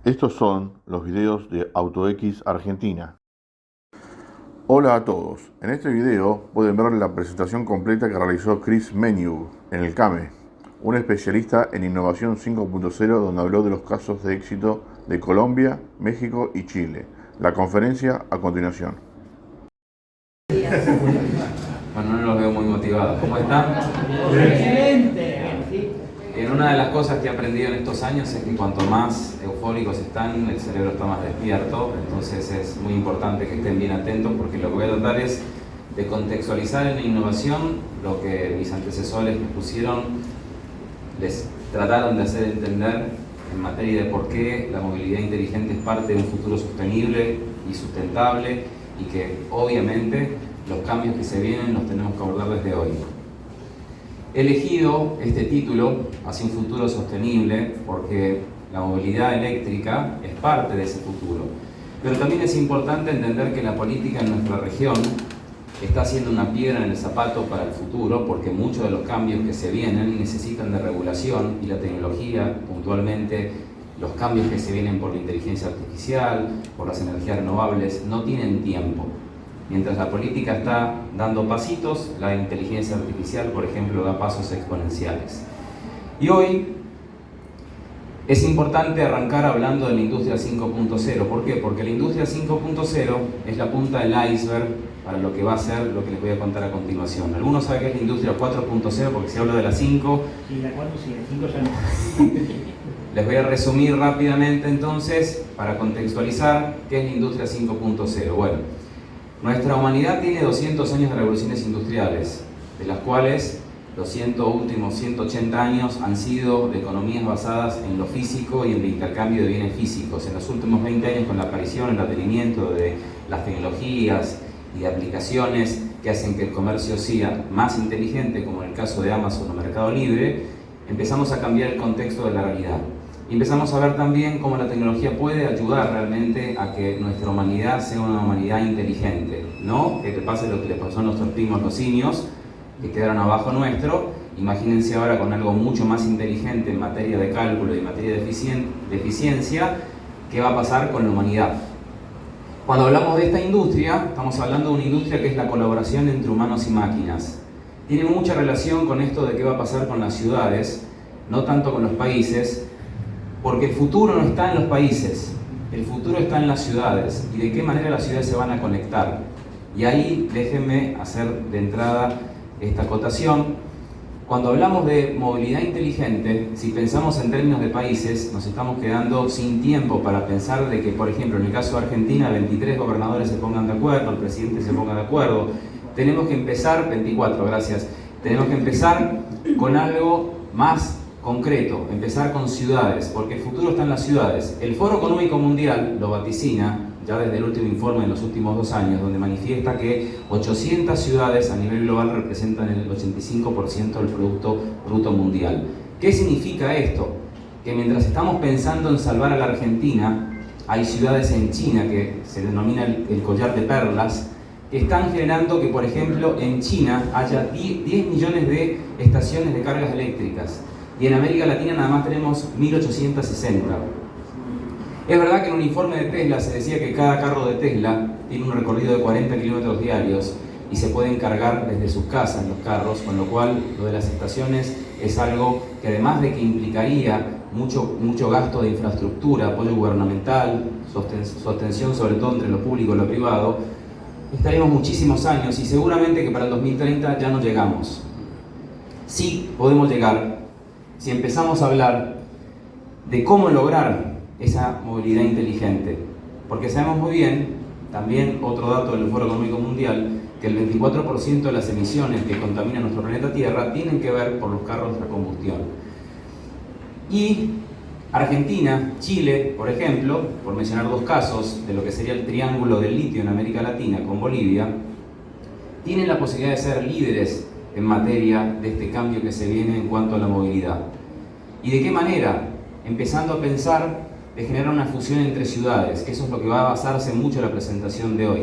Estos son los videos de AutoX Argentina. Hola a todos, en este video pueden ver la presentación completa que realizó Chris Menyuk en el CAME, un especialista en innovación 5.0 donde habló de los casos de éxito de Colombia, México y Chile. La conferencia a continuación. Bueno, no los veo muy motivados. ¿Cómo están? ¡Excelente! Una de las cosas que he aprendido en estos años es que cuanto más eufóricos están, el cerebro está más despierto. Entonces es muy importante que estén bien atentos, porque lo que voy a tratar es de contextualizar en la innovación lo que mis antecesores me pusieron, les trataron de hacer entender en materia de por qué la movilidad inteligente es parte de un futuro sostenible y sustentable, y que obviamente los cambios que se vienen los tenemos que abordar desde hoy. He elegido este título, Hacia un futuro sostenible, porque la movilidad eléctrica es parte de ese futuro. Pero también es importante entender que la política en nuestra región está siendo una piedra en el zapato para el futuro, porque muchos de los cambios que se vienen necesitan de regulación, y la tecnología, puntualmente los cambios que se vienen por la inteligencia artificial, por las energías renovables, no tienen tiempo. Mientras la política está dando pasitos, la inteligencia artificial, por ejemplo, da pasos exponenciales. Y hoy es importante arrancar hablando de la industria 5.0. ¿Por qué? Porque la industria 5.0 es la punta del iceberg para lo que va a ser lo que les voy a contar a continuación. Algunos saben que es la industria 4.0 porque se habla de la 5. Y la 4 sí, la 5 ya no. Les voy a resumir rápidamente entonces, para contextualizar, qué es la industria 5.0. Bueno, nuestra humanidad tiene 200 años de revoluciones industriales, de las cuales los últimos 180 años han sido de economías basadas en lo físico y en el intercambio de bienes físicos. En los últimos 20 años, con la aparición, el advenimiento de las tecnologías y de aplicaciones que hacen que el comercio sea más inteligente, como en el caso de Amazon o Mercado Libre, empezamos a cambiar el contexto de la realidad. Y empezamos a ver también cómo la tecnología puede ayudar realmente a que nuestra humanidad sea una humanidad inteligente, no que te pase lo que le pasó a nuestros primos los simios, que quedaron abajo nuestro. Imagínense ahora con algo mucho más inteligente en materia de cálculo y en materia de eficiencia, ¿qué va a pasar con la humanidad? Cuando hablamos de esta industria, estamos hablando de una industria que es la colaboración entre humanos y máquinas. Tiene mucha relación con esto de qué va a pasar con las ciudades, no tanto con los países, porque el futuro no está en los países, el futuro está en las ciudades, y de qué manera las ciudades se van a conectar. Y ahí déjenme hacer de entrada esta acotación. Cuando hablamos de movilidad inteligente, si pensamos en términos de países, nos estamos quedando sin tiempo para pensar de que, por ejemplo, en el caso de Argentina, 23 gobernadores se pongan de acuerdo, el presidente se ponga de acuerdo. Tenemos que empezar, 24, gracias, tenemos que empezar con algo más concreto, empezar con ciudades, porque el futuro está en las ciudades. El Foro Económico Mundial lo vaticina ya desde el último informe de los últimos 2 años, donde manifiesta que 800 ciudades a nivel global representan el 85% del Producto Bruto Mundial. ¿Qué significa esto? Que mientras estamos pensando en salvar a la Argentina, hay ciudades en China que se denomina el collar de perlas, que están generando que, por ejemplo, en China haya 10 millones de estaciones de cargas eléctricas. Y en América Latina nada más tenemos 1860. Es verdad que en un informe de Tesla se decía que cada carro de Tesla tiene un recorrido de 40 kilómetros diarios y se pueden cargar desde sus casas los carros, con lo cual lo de las estaciones es algo que, además de que implicaría mucho gasto de infraestructura, apoyo gubernamental, sostención sobre todo entre lo público y lo privado, estaremos muchísimos años, y seguramente que para el 2030 ya no llegamos. Sí podemos llegar si empezamos a hablar de cómo lograr esa movilidad inteligente, porque sabemos muy bien, también otro dato del Foro Económico Mundial, que el 24% de las emisiones que contaminan nuestro planeta Tierra tienen que ver por los carros a combustión. Y Argentina, Chile, por ejemplo, por mencionar 2 casos de lo que sería el triángulo del litio en América Latina con Bolivia, tienen la posibilidad de ser líderes en materia de este cambio que se viene en cuanto a la movilidad. ¿Y de qué manera? Empezando a pensar de generar una fusión entre ciudades, que eso es lo que va a basarse mucho en la presentación de hoy.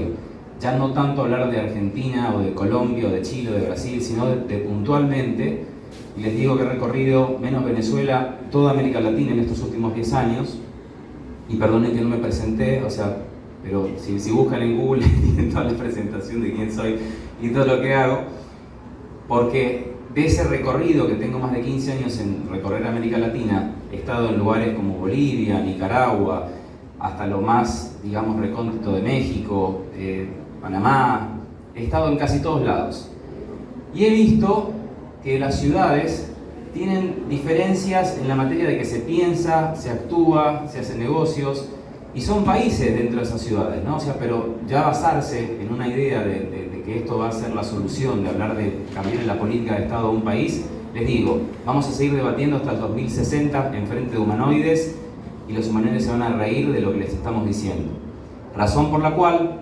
Ya no tanto hablar de Argentina o de Colombia o de Chile o de Brasil, sino de puntualmente, y les digo que he recorrido, menos Venezuela, toda América Latina en estos últimos 10 años, y perdonen que no me presenté, o sea, pero si buscan en Google tienen toda la presentación de quién soy y todo lo que hago, porque de ese recorrido que tengo más de 15 años en recorrer América Latina, he estado en lugares como Bolivia, Nicaragua, hasta lo más, digamos, recóndito de México, Panamá, he estado en casi todos lados. Y he visto que las ciudades tienen diferencias en la materia de que se piensa, se actúa, se hacen negocios, y son países dentro de esas ciudades, ¿no? O sea, pero ya basarse en una idea de que esto va a ser la solución, de hablar de cambiar la política de Estado de un país, les digo, vamos a seguir debatiendo hasta el 2060 en frente de humanoides, y los humanoides se van a reír de lo que les estamos diciendo. Razón por la cual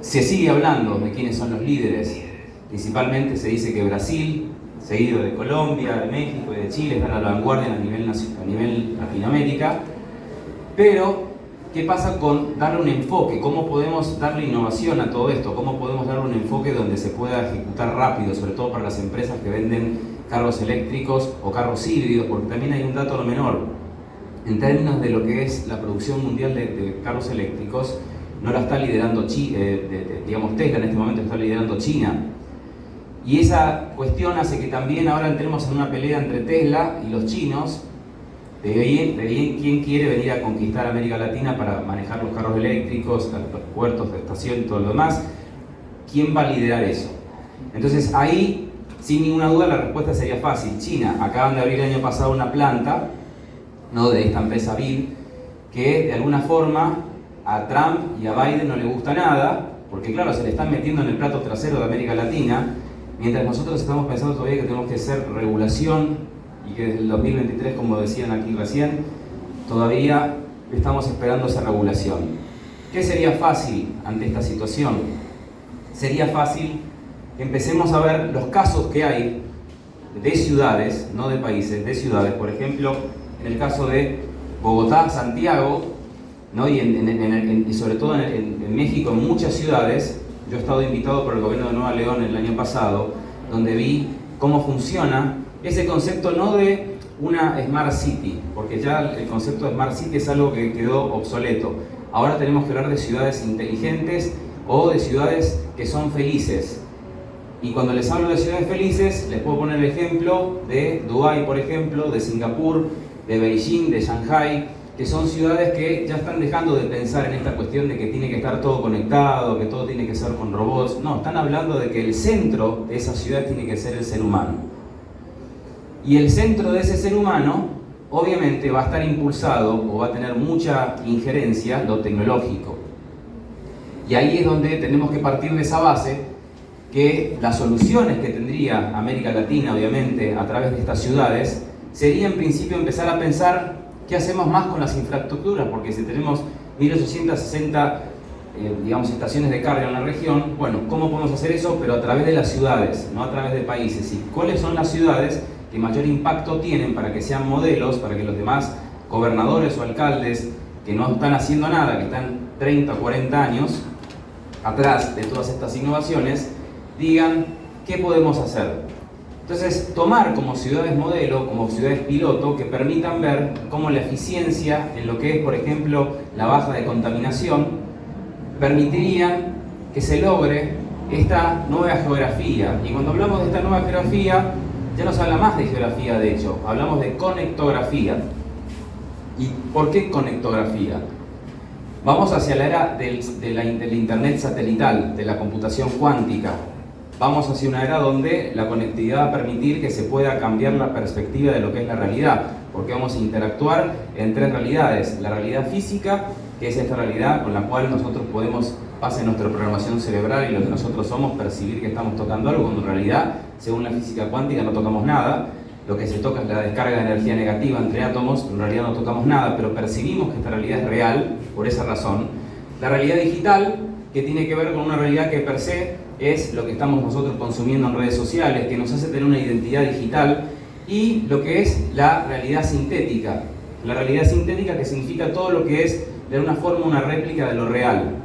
se sigue hablando de quiénes son los líderes. Principalmente se dice que Brasil, seguido de Colombia, de México y de Chile, están a la vanguardia a nivel Latinoamérica. Pero, ¿qué pasa con darle un enfoque? ¿Cómo podemos darle innovación a todo esto? ¿Cómo podemos darle un enfoque donde se pueda ejecutar rápido, sobre todo para las empresas que venden carros eléctricos o carros híbridos? Porque también hay un dato no menor. En términos de lo que es la producción mundial de carros eléctricos, no la está liderando digamos Tesla en este momento, está liderando China. Y esa cuestión hace que también ahora entremos en una pelea entre Tesla y los chinos de bien quién quiere venir a conquistar América Latina para manejar los carros eléctricos, los puertos de estación y todo lo demás. ¿Quién va a liderar eso? Entonces ahí, sin ninguna duda, la respuesta sería fácil. China, acaban de abrir el año pasado una planta, ¿no?, de esta empresa BYD, que de alguna forma a Trump y a Biden no le gusta nada, porque claro, se le están metiendo en el plato trasero de América Latina, mientras nosotros estamos pensando todavía que tenemos que hacer regulación y que desde el 2023, como decían aquí recién, todavía estamos esperando esa regulación. ¿Qué sería fácil ante esta situación? Sería fácil que empecemos a ver los casos que hay de ciudades, no de países, de ciudades. Por ejemplo, en el caso de Bogotá, Santiago, ¿no? y sobre todo en México, en muchas ciudades. Yo he estado invitado por el gobierno de Nueva León el año pasado, donde vi cómo funciona ese concepto, no de una Smart City, porque ya el concepto de Smart City es algo que quedó obsoleto. Ahora tenemos que hablar de ciudades inteligentes o de ciudades que son felices. Y cuando les hablo de ciudades felices, les puedo poner el ejemplo de Dubái, por ejemplo, de Singapur, de Beijing, de Shanghai, que son ciudades que ya están dejando de pensar en esta cuestión de que tiene que estar todo conectado, que todo tiene que ser con robots. No, están hablando de que el centro de esa ciudad tiene que ser el ser humano. Y el centro de ese ser humano, obviamente, va a estar impulsado o va a tener mucha injerencia lo tecnológico. Y ahí es donde tenemos que partir de esa base, que las soluciones que tendría América Latina, obviamente, a través de estas ciudades, sería en principio empezar a pensar qué hacemos más con las infraestructuras, porque si tenemos 1860 digamos, estaciones de carga en la región, bueno, ¿cómo podemos hacer eso? Pero a través de las ciudades, no a través de países. ¿Y cuáles son las ciudades que mayor impacto tienen para que sean modelos, para que los demás gobernadores o alcaldes que no están haciendo nada, que están 30 o 40 años atrás de todas estas innovaciones, digan qué podemos hacer? Entonces, tomar como ciudades modelo, como ciudades piloto, que permitan ver cómo la eficiencia en lo que es, por ejemplo, la baja de contaminación, permitirían que se logre esta nueva geografía. Y cuando hablamos de esta nueva geografía, ya no se habla más de geografía, de hecho, hablamos de conectografía. ¿Y por qué conectografía? Vamos hacia la era del internet satelital, de la computación cuántica. Vamos hacia una era donde la conectividad va a permitir que se pueda cambiar la perspectiva de lo que es la realidad, porque vamos a interactuar en tres realidades. La realidad física, que es esta realidad con la cual nosotros podemos, base en nuestra programación cerebral y lo que nosotros somos, percibir que estamos tocando algo, cuando en realidad, según la física cuántica, no tocamos nada. Lo que se toca es la descarga de energía negativa entre átomos, en realidad no tocamos nada, pero percibimos que esta realidad es real, por esa razón. La realidad digital, que tiene que ver con una realidad que per se es lo que estamos nosotros consumiendo en redes sociales, que nos hace tener una identidad digital, y lo que es la realidad sintética. La realidad sintética, que significa todo lo que es de alguna forma una réplica de lo real,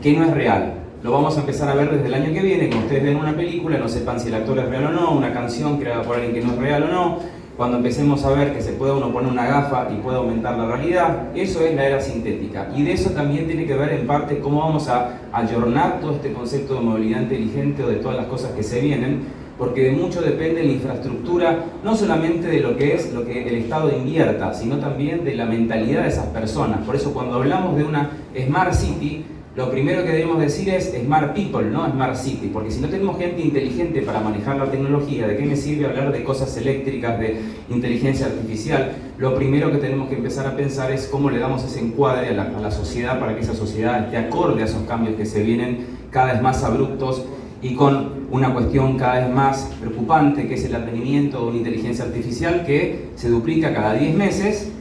que no es real. Lo vamos a empezar a ver desde el año que viene, cuando ustedes ven una película, no sepan si el actor es real o no, una canción creada por alguien que no es real o no. cuando empecemos a ver que se puede uno poner una gafa y puede aumentar la realidad, eso es la era sintética. Y de eso también tiene que ver en parte cómo vamos a ayornar todo este concepto de movilidad inteligente o de todas las cosas que se vienen, porque de mucho depende la infraestructura, no solamente de lo que es lo que el Estado invierta, sino también de la mentalidad de esas personas. Por eso cuando hablamos de una Smart City, lo primero que debemos decir es Smart People, no Smart City, porque si no tenemos gente inteligente para manejar la tecnología, ¿de qué me sirve hablar de cosas eléctricas, de inteligencia artificial? Lo primero que tenemos que empezar a pensar es cómo le damos ese encuadre a la sociedad para que esa sociedad esté acorde a esos cambios que se vienen cada vez más abruptos y con una cuestión cada vez más preocupante, que es el advenimiento de una inteligencia artificial que se duplica cada 10 meses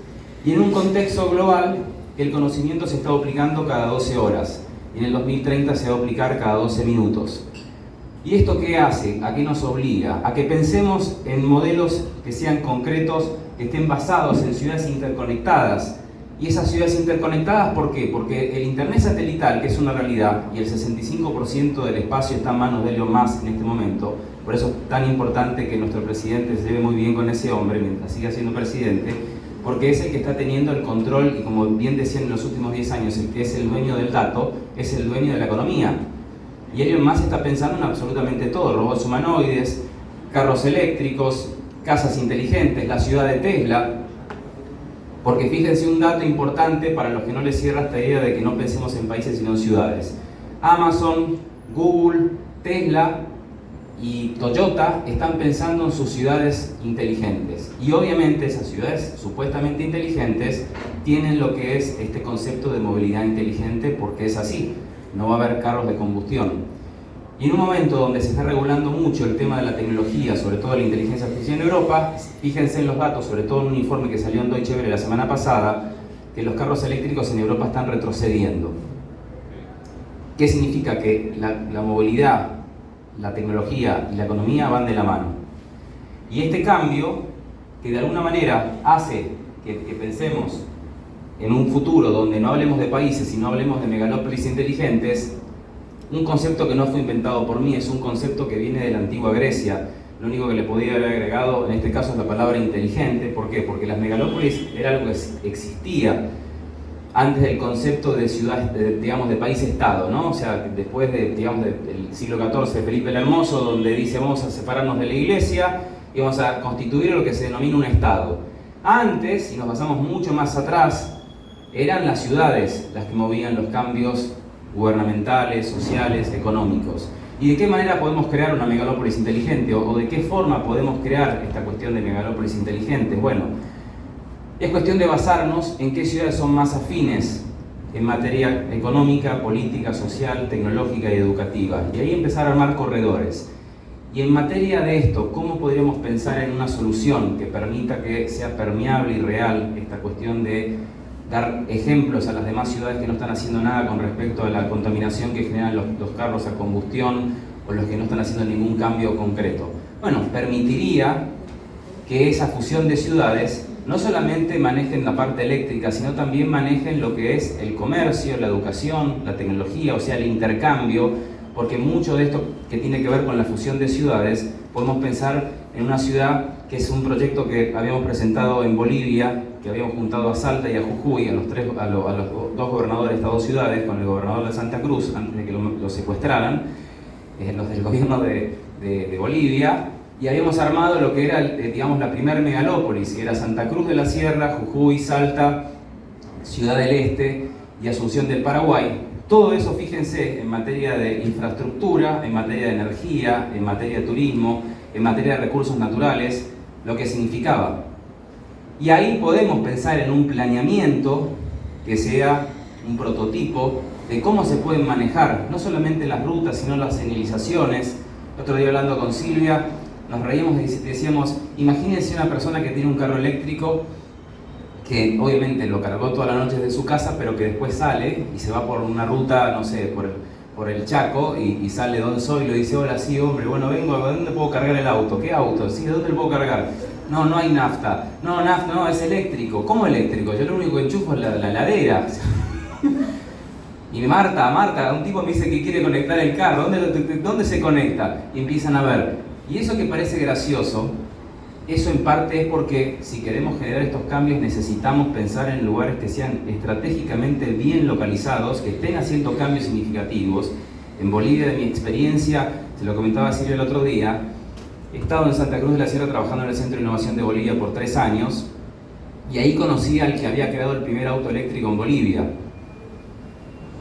y en un contexto global el conocimiento se está duplicando cada 12 horas y en el 2030 se va a duplicar cada 12 minutos. ¿Y esto qué hace? ¿A qué nos obliga? A que pensemos en modelos que sean concretos, que estén basados en ciudades interconectadas. Y esas ciudades interconectadas, ¿por qué? Porque el internet satelital, que es una realidad, y el 65% del espacio está en manos de Elon Musk en este momento, por eso es tan importante que nuestro presidente se lleve muy bien con ese hombre mientras siga siendo presidente, porque es el que está teniendo el control, y como bien decían en los últimos 10 años, el que es el dueño del dato, es el dueño de la economía. Y Elon Musk está pensando en absolutamente todo, robots humanoides, carros eléctricos, casas inteligentes, la ciudad de Tesla. Porque fíjense un dato importante para los que no les cierra esta idea de que no pensemos en países sino en ciudades. Amazon, Google, Tesla y Toyota están pensando en sus ciudades inteligentes. Y obviamente esas ciudades supuestamente inteligentes tienen lo que es este concepto de movilidad inteligente porque es así. No va a haber carros de combustión. Y en un momento donde se está regulando mucho el tema de la tecnología, sobre todo la inteligencia artificial en Europa, fíjense en los datos, sobre todo en un informe que salió en Deutsche Welle la semana pasada, que los carros eléctricos en Europa están retrocediendo. ¿Qué significa? Que la movilidad, la tecnología y la economía van de la mano. Y este cambio, que de alguna manera hace que pensemos en un futuro donde no hablemos de países, sino hablemos de megalópolis inteligentes, un concepto que no fue inventado por mí, es un concepto que viene de la antigua Grecia. Lo único que le podía haber agregado en este caso es la palabra inteligente. ¿Por qué? Porque las megalópolis era algo que existía antes del concepto de ciudad, digamos, de país-estado, ¿no? O sea, después de, digamos, del siglo XIV, Felipe el Hermoso, donde dice vamos a separarnos de la iglesia y vamos a constituir lo que se denomina un estado. Antes, si nos basamos mucho más atrás, eran las ciudades las que movían los cambios gubernamentales, sociales, económicos. ¿Y de qué manera podemos crear una megalópolis inteligente? ¿O de qué forma podemos crear esta cuestión de megalópolis inteligentes? Bueno, es cuestión de basarnos en qué ciudades son más afines en materia económica, política, social, tecnológica y educativa. Y ahí empezar a armar corredores. Y en materia de esto, ¿cómo podríamos pensar en una solución que permita que sea permeable y real esta cuestión de dar ejemplos a las demás ciudades que no están haciendo nada con respecto a la contaminación que generan los carros a combustión o los que no están haciendo ningún cambio concreto? Bueno, permitiría que esa fusión de ciudades no solamente manejen la parte eléctrica, sino también manejen lo que es el comercio, la educación, la tecnología, o sea, el intercambio, porque mucho de esto que tiene que ver con la fusión de ciudades, podemos pensar en una ciudad que es un proyecto que habíamos presentado en Bolivia, que habíamos juntado a Salta y a Jujuy, a los dos gobernadores de estas dos ciudades, con el gobernador de Santa Cruz, antes de que lo secuestraran, los del gobierno de Bolivia, y habíamos armado lo que era, digamos, la primer megalópolis, que era Santa Cruz de la Sierra, Jujuy, Salta, Ciudad del Este y Asunción del Paraguay. Todo eso, fíjense, en materia de infraestructura, en materia de energía, en materia de turismo, en materia de recursos naturales, lo que significaba. Y ahí podemos pensar en un planeamiento que sea un prototipo de cómo se pueden manejar, no solamente las rutas, sino las señalizaciones. El otro día hablando con Silvia, nos reímos y decíamos, imagínense una persona que tiene un carro eléctrico que obviamente lo cargó toda la noche desde su casa, pero que después sale y se va por una ruta, no sé, por el Chaco y sale donde soy y le dice, hola, sí, hombre, bueno, vengo, ¿a dónde puedo cargar el auto? ¿Qué auto? Sí, ¿de dónde lo puedo cargar? No, no hay nafta. No, nafta, no, es eléctrico. ¿Cómo eléctrico? Yo lo único que enchufo es la heladera. Y Marta, un tipo me dice que quiere conectar el carro. ¿Dónde se conecta? Y empiezan a ver. Y eso que parece gracioso eso en parte es porque si queremos generar estos cambios necesitamos pensar en lugares que sean estratégicamente bien localizados, que estén haciendo cambios significativos. En Bolivia, de mi experiencia, se lo comentaba Silvia el otro día, he estado en Santa Cruz de la Sierra trabajando en el Centro de Innovación de Bolivia por 3 años y ahí conocí al que había creado el primer auto eléctrico en Bolivia.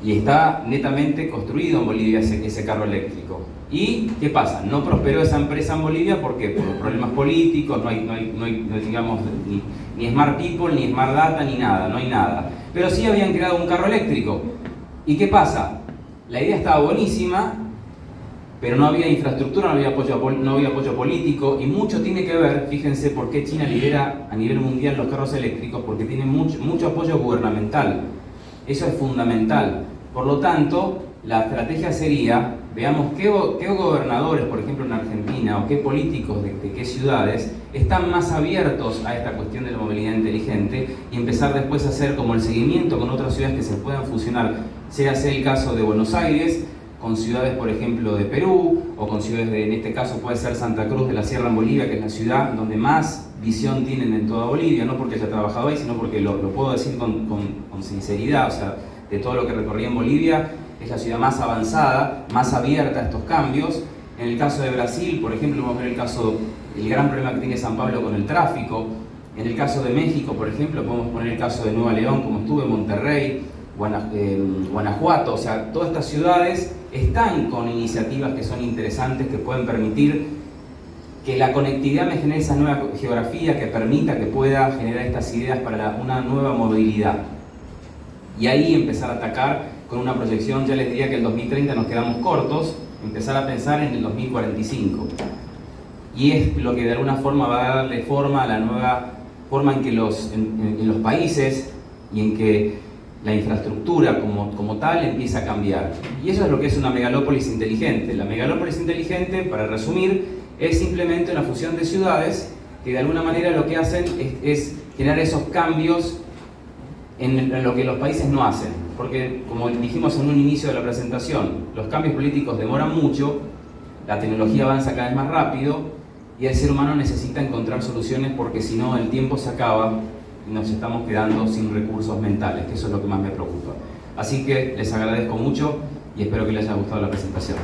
Y está netamente construido en Bolivia ese carro eléctrico. ¿Y qué pasa? No prosperó esa empresa en Bolivia porque por problemas políticos, no hay digamos, ni Smart People, ni Smart Data, ni nada, no hay nada. Pero sí habían creado un carro eléctrico. ¿Y qué pasa? La idea estaba buenísima, pero no había infraestructura, no había apoyo político, y mucho tiene que ver, fíjense por qué China lidera a nivel mundial los carros eléctricos, porque tiene mucho apoyo gubernamental. Eso es fundamental. Por lo tanto, la estrategia sería, veamos qué gobernadores, por ejemplo en Argentina, o qué políticos de qué ciudades están más abiertos a esta cuestión de la movilidad inteligente y empezar después a hacer como el seguimiento con otras ciudades que se puedan fusionar, sea el caso de Buenos Aires, con ciudades, por ejemplo, de Perú, o con ciudades en este caso puede ser Santa Cruz de la Sierra en Bolivia, que es la ciudad donde más visión tienen en toda Bolivia, no porque haya trabajado ahí, sino porque lo puedo decir con sinceridad, o sea, de todo lo que recorrí en Bolivia, es la ciudad más avanzada, más abierta a estos cambios. En el caso de Brasil, por ejemplo, vamos a ver el gran problema que tiene San Pablo con el tráfico. En el caso de México, por ejemplo, podemos poner el caso de Nueva León, como estuve, Monterrey, Guanajuato, o sea, todas estas ciudades están con iniciativas que son interesantes, que pueden permitir que la conectividad me genere esa nueva geografía que permita que pueda generar estas ideas para una nueva movilidad. Y ahí empezar a atacar con una proyección, ya les diría que el 2030 nos quedamos cortos, empezar a pensar en el 2045. Y es lo que de alguna forma va a darle forma a la nueva forma en que en los países y en que la infraestructura como tal empieza a cambiar. Y eso es lo que es una megalópolis inteligente. La megalópolis inteligente, para resumir, es simplemente una fusión de ciudades que de alguna manera lo que hacen es generar esos cambios en lo que los países no hacen. Porque, como dijimos en un inicio de la presentación, los cambios políticos demoran mucho, la tecnología avanza cada vez más rápido y el ser humano necesita encontrar soluciones porque si no el tiempo se acaba y nos estamos quedando sin recursos mentales, que eso es lo que más me preocupa. Así que les agradezco mucho y espero que les haya gustado la presentación.